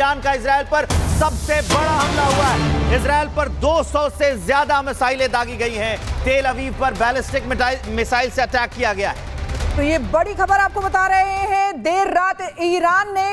Iran का Israel पर सबसे बड़ा हमला हुआ है। इजराइल पर 200 से ज्यादा मिसाइलें दागी गई हैं। तेल अवीव पर बैलिस्टिक मिसाइल से अटैक किया गया है। तो ये बड़ी खबर आपको बता रहे हैं। देर रात ईरान ने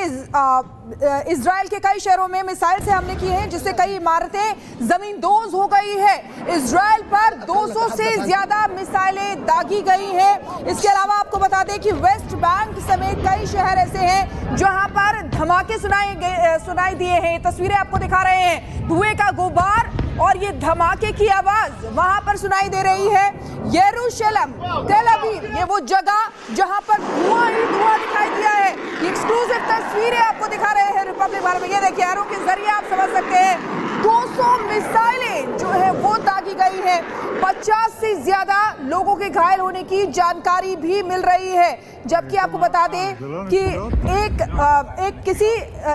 इजराइल के कई शहरों में मिसाइल से हमले किए हैं, जिससे कई इमारतें जमींदोज हो गई है। इजराइल पर 200 से ज्यादा मिसाइलें दागी गई हैं। इसके अलावा आपको बता दें कि वेस्ट बैंक समेत कई शहर ऐसे हैं जहां पर धमाके सुनाई दिए हैं। तस्वीरें आपको दिखा रहे हैं, धुएं का गुबार और ये धमाके की आवाज वहां पर सुनाई दे रही है। यरूशलेम, तेल अवीव, ये वो जगह जहां पर धुआं ही धुआं दिखाई दिया है। ये एक्सक्लूसिव तस्वीरें आपको दिखा रहे हैं रिपब्लिक भारत में। ये देखिए, एरो के जरिए आप समझ सकते हैं 200 मिसाइलें जो है वो दागी गई है। 50 से ज्यादा लोगों के घायल होने की जानकारी भी मिल रही है। जबकि आपको बता दें कि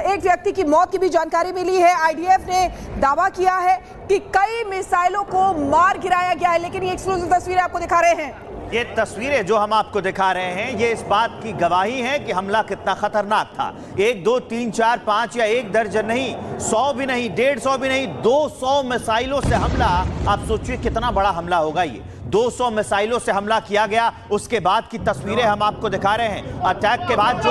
एक व्यक्ति की मौत की भी जानकारी मिली है। आईडीएफ ने दावा किया है कि कई मिसाइलों को मार गिराया गया है। लेकिन ये एक्सक्लूसिव तस्वीरें आपको दिखा रहे हैं। ये तस्वीरें जो हम आपको दिखा रहे हैं, ये इस बात की गवाही है कि हमला कितना खतरनाक था। 1 2 3 4 5 या 1 दर्जन नहीं, 100 भी नहीं, 150 भी नहीं, 200 मिसाइलों से हमला। आप सोचिए कितना बड़ा हमला होगा ये। 200 मिसाइलों से हमला किया गया। उसके बाद की तस्वीरें हम आपको दिखा रहे हैं। अटैक के बाद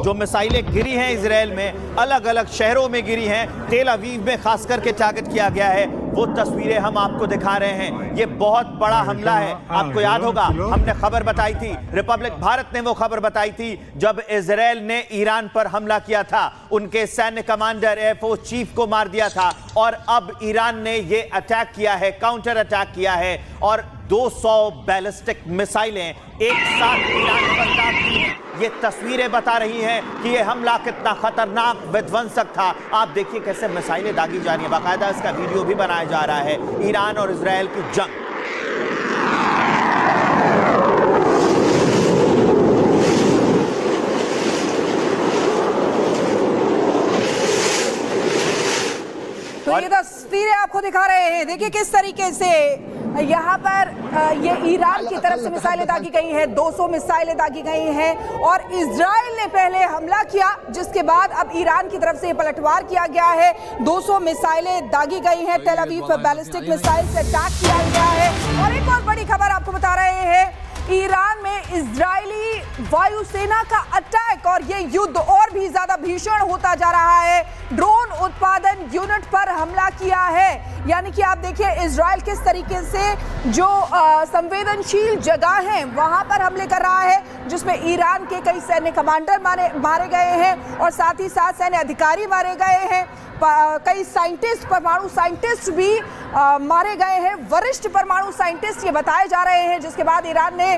जो मिसाइलें गिरी हैं इजराइल में, अलग अलग शहरों में गिरी हैं। तेल अवीव में खास करके टारगेट किया गया है। वो तस्वीरें हम आपको दिखा रहे हैं। ये बहुत बड़ा हमला है। आपको याद होगा, हमने खबर बताई थी, रिपब्लिक भारत ने वो खबर बताई थी जब इजराइल ने ईरान पर हमला किया था। उनके सैन्य कमांडर, एयरफोर्स चीफ को मार दिया था। और अब ईरान ने ये अटैक किया है, काउंटर अटैक किया है और 200 बैलिस्टिक मिसाइलें एक साथ ईरान पर दाग दी हैं। ये तस्वीरें बता रही हैं कि ये हमला कितना खतरनाक विध्वंसक था। आप देखिए कैसे मिसाइलें दागी जा रही हैं। बाकायदा इसका वीडियो भी बनाया जा रहा है। ईरान और इजराइल की जंग। तो ये तस्वीरें आपको दिखा रहे हैं। देखिए किस तरीके से यहाँ पर ये ईरान की तरफ से मिसाइलें दागी गई हैं। 200 मिसाइलें दागी गई हैं और इजराइल ने पहले हमला किया, जिसके बाद अब ईरान की तरफ से पलटवार किया गया है। 200 मिसाइलें दागी गई हैं। तेल अवीव पर बैलिस्टिक मिसाइल से अटैक किया गया है। और एक और बड़ी खबर आपको बता रहे हैं, ईरान में इजरायली वायुसेना का अटैक और ये युद्ध और भी ज्यादा भीषण होता जा रहा है। ड्रोन उत्पादन यूनिट पर हमला किया है। यानी कि आप देखिए इजराइल किस तरीके से जो संवेदनशील जगह है वहां पर हमले कर रहा है, जिसमें ईरान के कई सैन्य कमांडर मारे गए हैं और साथ ही साथ सैन्य अधिकारी मारे गए हैं। कई साइंटिस्ट, परमाणु साइंटिस्ट भी मारे गए हैं। वरिष्ठ परमाणु साइंटिस्ट ये बताए जा रहे हैं। जिसके बाद ईरान ने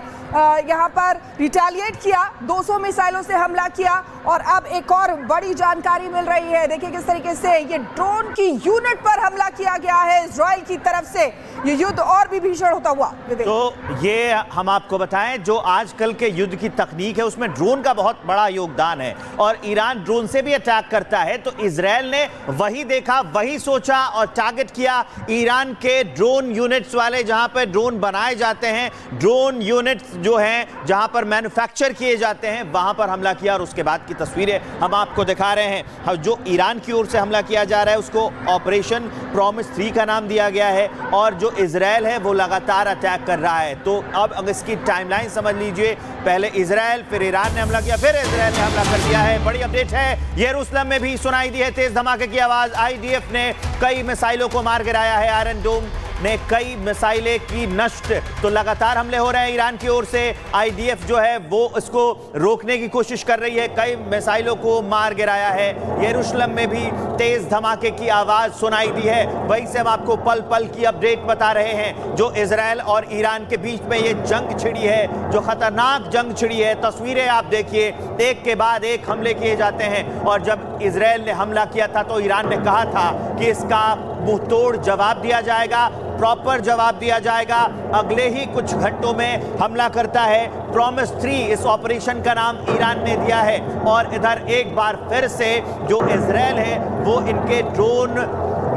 यहाँ पर रिटेलिएट किया, 200 मिसाइलों से हमला किया और अब एक और बड़ी जानकारी मिल रही है। देखिए किस तरीके से ये ड्रोन की यूनिट पर हमला किया गया है इजराइल की तरफ से। ये युद्ध और भी भीषण होता हुआ। तो ये हम आपको बताएं, जो आजकल के युद्ध की तकनीक है उसमें ड्रोन का बहुत बड़ा योगदान है और ईरान ड्रोन से भी अटैक करता है। तो इजराइल ने वही देखा, वही सोचा और टारगेट किया। ईरान के ड्रोन यूनिट्स वाले, जहां पर ड्रोन बनाए जाते हैं, ड्रोन यूनिट्स जो हैं जहां पर मैन्युफैक्चर किए जाते हैं, वहां पर हमला किया। और उसके बाद की तस्वीरें हम आपको दिखा रहे हैं। जो ईरान की ओर से हमला किया जा रहा है उसको ऑपरेशन प्रॉमिस 3 का नाम दिया गया है और जो इजराइल है वो लगातार अटैक कर रहा है। तो अब इसकी टाइमलाइन समझ लीजिए, पहले इजराइल, फिर ईरान ने हमला किया, फिर इजराइल ने हमला कर दिया है। बड़ी अपडेट है, यरूशलेम में भी सुनाई दी है तेज धमाके की आवाज। आईडीएफ ने कई मिसाइलों को मार गिराया है। आयरन डोम ने कई मिसाइलें की नष्ट। तो लगातार हमले हो रहे हैं ईरान की ओर से। आईडीएफ जो है वो इसको रोकने की कोशिश कर रही है, कई मिसाइलों को मार गिराया है। यरूशलेम में भी तेज धमाके की आवाज सुनाई दी है। वहीं से हम आपको पल पल की अपडेट बता रहे हैं। जो इजराइल और ईरान के बीच में ये जंग छिड़ी है, जो खतरनाक जंग छिड़ी है, तस्वीरें आप देखिए, एक के बाद एक हमले किए जाते हैं। और जब इजराइल ने हमला किया था तो ईरान ने कहा था कि इसका मुंहतोड़ जवाब दिया जाएगा, प्रॉपर जवाब दिया जाएगा। अगले ही कुछ घंटों में हमला करता है। प्रॉमिस 3 इस ऑपरेशन का नाम ईरान ने दिया है। और इधर एक बार फिर से जो इजराइल है वो इनके ड्रोन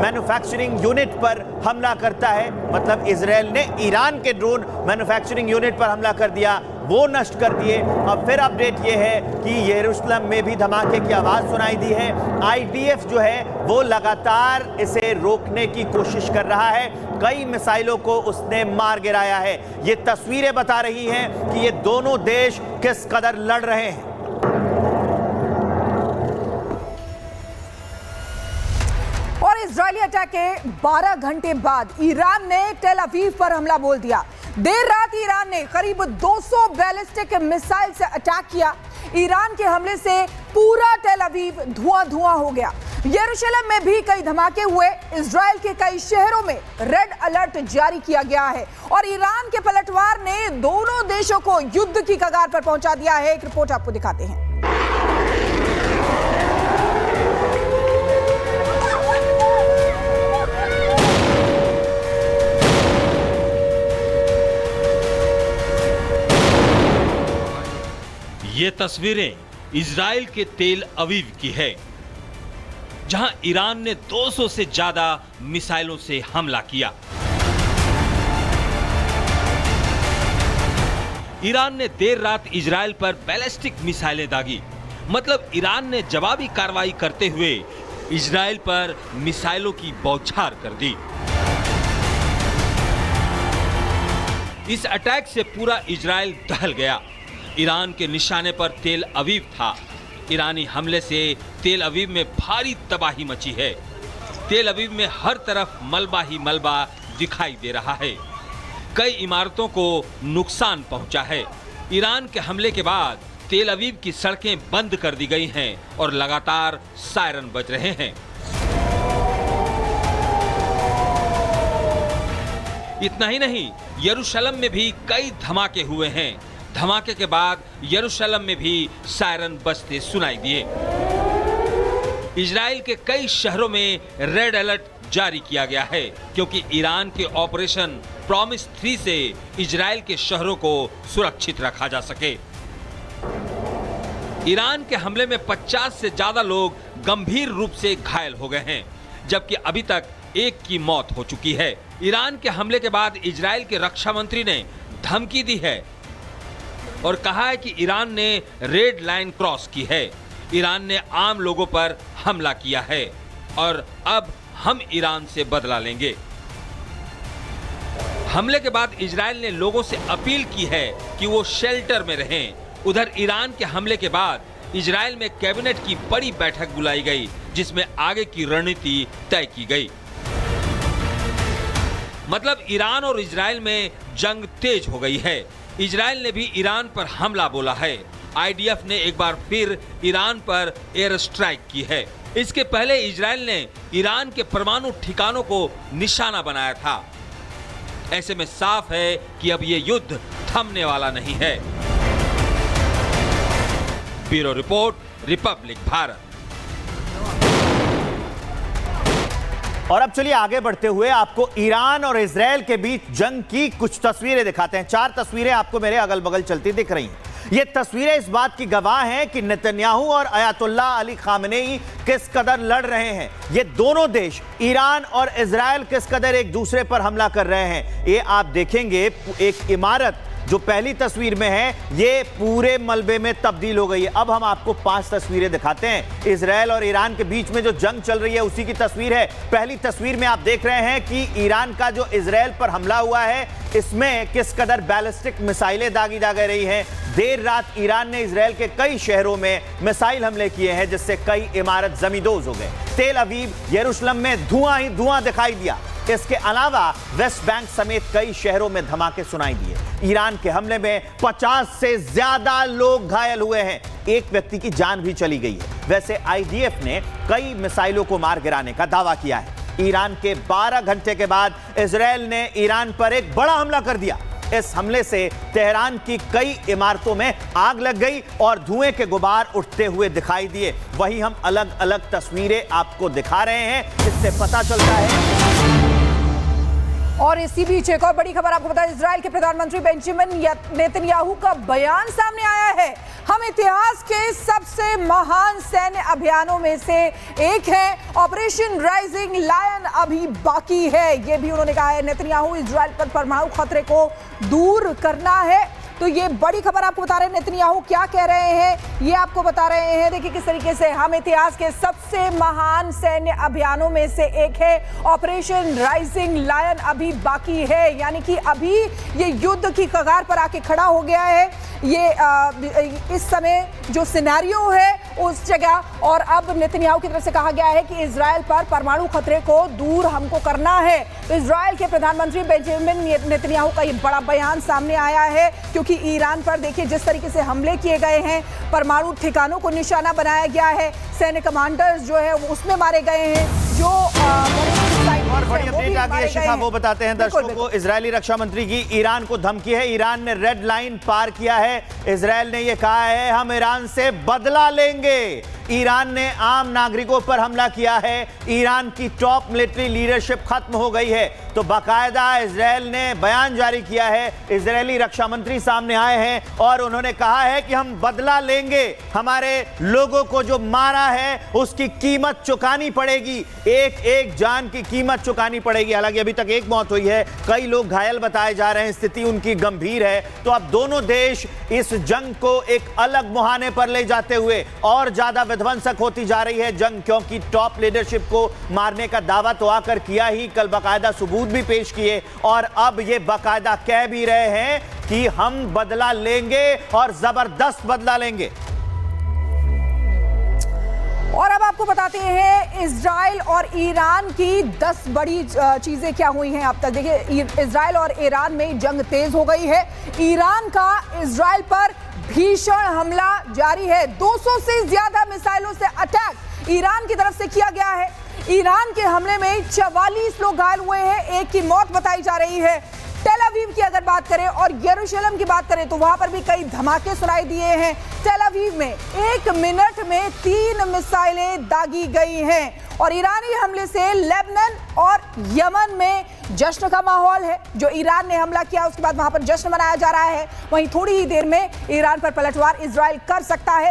मैन्युफैक्चरिंग यूनिट पर हमला करता है। मतलब इजराइल ने ईरान के ड्रोन मैन्युफैक्चरिंग यूनिट पर हमला कर दिया। वो नष्ट कर दिए। अब फिर अपडेट ये है कि यरूशलेम में भी धमाके की आवाज सुनाई दी है। आईडीएफ जो है वो लगातार इसे रोकने की कोशिश कर रहा है, कई मिसाइलों को उसने मार गिराया है। ये तस्वीरें बता रही हैं कि ये दोनों देश किस कदर लड़ रहे हैं। और इजरायली अटैक के 12 घंटे बाद ईरान ने टेल अवीव पर हमला बोल दिया। देर रात ईरान ने करीब 200 बैलिस्टिक मिसाइल से अटैक किया। ईरान के हमले से पूरा टेल अवीव धुआं हो गया। यरूशलेम में भी कई धमाके हुए। इजराइल के कई शहरों में रेड अलर्ट जारी किया गया है और ईरान के पलटवार ने दोनों देशों को युद्ध की कगार पर पहुंचा दिया है। एक रिपोर्ट आपको दिखाते हैं। ये तस्वीरें इजराइल के तेल अवीव की है, जहां ईरान ने 200 से ज्यादा मिसाइलों से हमला किया। ईरान ने देर रात इजराइल पर बैलिस्टिक मिसाइलें दागी। मतलब ईरान ने जवाबी कार्रवाई करते हुए इजराइल पर मिसाइलों की बौछार कर दी। इस अटैक से पूरा इजराइल दहल गया। ईरान के निशाने पर तेल अवीव था। ईरानी हमले से तेल अवीव में भारी तबाही मची है। तेल अवीव में हर तरफ मलबा ही मलबा दिखाई दे रहा है। कई इमारतों को नुकसान पहुंचा है। ईरान के हमले के बाद तेल अवीव की सड़कें बंद कर दी गई हैं और लगातार सायरन बज रहे हैं। इतना ही नहीं, यरूशलेम में भी कई धमाके हुए हैं। धमाके के बाद यरूशलेम में भी सायरन बजते सुनाई दिए। इजराइल के कई शहरों में रेड अलर्ट जारी किया गया है, क्योंकि ईरान के ऑपरेशन प्रॉमिस 3 से इजराइल के शहरों को सुरक्षित रखा जा सके। ईरान के हमले में 50 से ज्यादा लोग गंभीर रूप से घायल हो गए हैं, जबकि अभी तक एक की मौत हो चुकी है। ईरान के हमले के बाद इजराइल के रक्षा मंत्री ने धमकी दी है और कहा है कि ईरान ने रेड लाइन क्रॉस की है। ईरान ने आम लोगों पर हमला किया है और अब हम ईरान से बदला लेंगे। हमले के बाद इजराइल ने लोगों से अपील की है कि वो शेल्टर में रहें। उधर ईरान के हमले के बाद इजराइल में कैबिनेट की बड़ी बैठक बुलाई गई, जिसमें आगे की रणनीति तय की गई। मतलब ईरान और इजराइल में जंग तेज हो गई है। इजराइल ने भी ईरान पर हमला बोला है। आईडीएफ ने एक बार फिर ईरान पर एयर स्ट्राइक की है। इसके पहले इजराइल ने ईरान के परमाणु ठिकानों को निशाना बनाया था। ऐसे में साफ है कि अब ये युद्ध थमने वाला नहीं है। Bureau report, Republic Bharat. और अब चलिए आगे बढ़ते हुए आपको ईरान और इजराइल के बीच जंग की कुछ तस्वीरें दिखाते हैं। 4 तस्वीरें आपको मेरे अगल बगल चलती दिख रही हैं। ये तस्वीरें इस बात की गवाह हैं कि नेतन्याहू और अयातुल्लाह अली खामेनेई किस कदर लड़ रहे हैं। ये दोनों देश, ईरान और इजराइल, किस कदर एक दूसरे पर हमला कर रहे हैं। ये आप देखेंगे, एक इमारत जो पहली तस्वीर में है ये पूरे मलबे में तब्दील हो गई है। अब हम आपको 5 तस्वीरें दिखाते हैं। इजराइल और ईरान के बीच में जो जंग चल रही है उसी की तस्वीर है। पहली तस्वीर में आप देख रहे हैं कि ईरान का जो इजराइल पर हमला हुआ है इसमें किस कदर बैलिस्टिक मिसाइलें दागी जा रही हैं। देर रात ईरान ने इजराइल के कई शहरों में मिसाइल हमले किए हैं, जिससे कई इमारत जमींदोज हो गए। तेल अवीव, यरूशलेम में धुआं ही धुआं दिखाई दिया। इसके अलावा वेस्ट बैंक समेत कई शहरों में धमाके सुनाई दिए। ईरान के हमले में 50 से ज्यादा लोग घायल हुए हैं। एक व्यक्ति की जान भी चली गई है। वैसे आईडीएफ ने कई मिसाइलों को मार गिराने का दावा किया है। ईरान के 12 घंटे के बाद इजराइल ने ईरान पर एक बड़ा हमला कर दिया। इस हमले से तेहरान की कई इमारतों में आग लग गई और धुएं के गुबार उठते हुए दिखाई दिए। वहीं हम अलग अलग तस्वीरें आपको दिखा रहे हैं, इससे पता चलता है। और इसी बीच एक और बड़ी खबर आपको बता दें, इजराइल के प्रधानमंत्री बेंजामिन नेतन्याहू का बयान सामने आया है। हम इतिहास के सबसे महान सैन्य अभियानों में से एक है, ऑपरेशन राइजिंग लायन अभी बाकी है, ये भी उन्होंने कहा है। नेतन्याहू इजराइल पर परमाणु खतरे को दूर करना है। तो ये बड़ी खबर आपको बता रहे हैं, नेतन्याहू क्या कह रहे हैं ये आपको बता रहे हैं। देखिए किस तरीके से हम इतिहास के सबसे महान सैन्य अभियानों में से एक है ऑपरेशन राइजिंग लायन अभी बाकी है, यानी कि अभी ये युद्ध की कगार पर आके खड़ा हो गया है। ये इस समय जो सिनेरियो है उस जगह, और अब नेतन्याहू की तरफ से कहा गया है कि इजराइल पर परमाणु खतरे को दूर हमको करना है। तो इजराइल के प्रधानमंत्री बेंजामिन नेतन्याहू का ये बड़ा बयान सामने आया है, क्योंकि ईरान पर देखिए जिस तरीके से हमले किए गए हैं, परमाणु ठिकानों को निशाना बनाया गया है, सैन्य कमांडर्स जो है उसमें मारे गए हैं, जो और बड़ी अपडेट आ गई है शिखा, वो बताते हैं दर्शकों को। इजरायली रक्षा मंत्री की ईरान को धमकी है, ईरान ने रेड लाइन पार किया है। इजराइल ने यह कहा है हम ईरान से बदला लेंगे। ईरान ने आम नागरिकों पर हमला किया है, ईरान की टॉप मिलिट्री लीडरशिप खत्म हो गई है। तो बाकायदा इजराइल ने बयान जारी किया है, इजरायली रक्षा मंत्री सामने आए हैं और उन्होंने कहा है कि हम बदला लेंगे, हमारे लोगों को जो मारा है उसकी कीमत चुकानी पड़ेगी, एक एक जान की कीमत चुकानी पड़ेगी। हालांकि अभी तक एक मौत हुई है, कई लोग घायल बताए जा रहे हैं, स्थिति उनकी गंभीर है। तो अब दोनों देश इस जंग को एक अलग मुहाने पर ले जाते हुए और ज्यादा विध्वंसक होती जा रही है जंग, क्योंकि टॉप लीडरशिप को मारने का दावा तो आकर किया ही, कल बाकायदा सबूत भी पेश किए और अब ये बाकायदा कह भी रहे हैं कि हम बदला लेंगे और जबरदस्त बदला लेंगे। और अब आपको बताते हैं इजराइल और ईरान की 10 बड़ी चीजें क्या हुई हैं अब तक। देखिए इजराइल और ईरान में जंग तेज हो गई है, ईरान का इजराइल पर भीषण हमला जारी है, 200 से ज्यादा मिसाइलों से अटैक ईरान की तरफ से किया गया है। ईरान के हमले में 44 लोग घायल हुए हैं, एक की मौत बताई जा रही है। टेल अवीव की अगर बात करें और यरूशलेम की बात करें तो वहां पर भी कई धमाके सुनाई दिए हैं। टेल अवीव में 1 मिनट में 3 मिसाइलें दागी गई हैं और ईरानी हमले से लेबनान और यमन में जश्न का माहौल है। जो ईरान ने हमला किया उसके बाद वहां पर जश्न मनाया जा रहा है, वहीं थोड़ी ही देर में ईरान पर पलटवार इजराइल कर सकता है।